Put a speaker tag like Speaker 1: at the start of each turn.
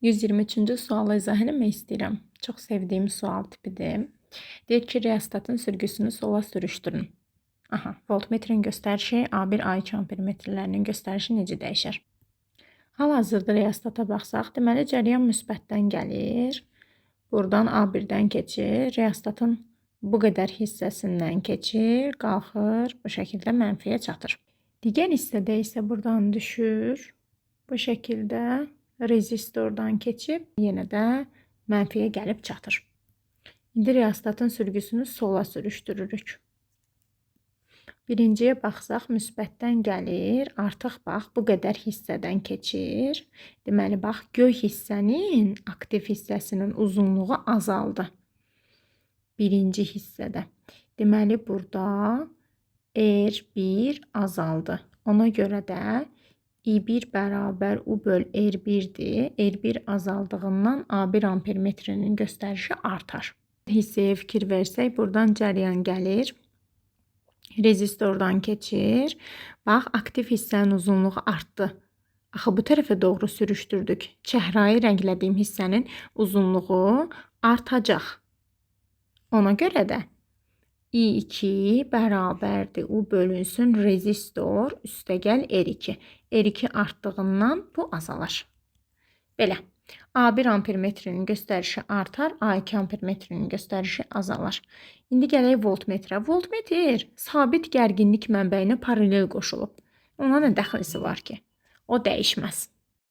Speaker 1: 123-cü sualı izah eləmək istəyirəm. Çox sevdiyim sual tipidir. Deyir ki, reostatın sürgüsünü sola sürüşdürün. Aha, voltmetrin göstərişi A1, A2 ampermetrlərinin göstərişi necə dəyişər? Hal-hazırda reostata baxsaq, deməli cəryan müsbətdən gəlir. Buradan A1-dən keçir, reostatın bu qədər hissəsindən keçir, qalxır, bu şəkildə mənfiyə çatır. Digər hissədə isə buradan düşür, bu şəkildə rezistordan keçib, yenə də mənfiyə gəlib çatır. İndi reostatın sürgüsünü sola sürüşdürürük. Birinciyə baxsaq, müsbətdən gəlir, artıq bax, bu qədər hissədən keçir. Deməli, bax, göy hissənin, aktiv hissəsinin uzunluğu azaldı. Birinci hissədə. Deməli, burada R1 azaldı. Ona görə də I1 bərabər U böl R1'dir. R1 azaldığından A1 ampermetrinin göstərişi artar. Hissəyə fikir versək, buradan cəryan gəlir. Rezistordan keçir. Bax, aktiv hissənin uzunluğu artdı. Axı, bu tərəfə doğru sürüşdürdük. Çəhrayı rənglədiyim hissənin uzunluğu artacaq. Ona görə də I2 bərabərdir U bölünsün rezistor üstəgəl R2. R2 artdığından bu azalır. Belə. A1 ampermetrinin göstərişi artar, A2 ampermetrinin göstərişi azalır. İndi gələk voltmetrə. Voltmetr sabit gərginlik mənbəyinə paralel qoşulub. Ona nə dəxlisi var ki? O dəyişməz.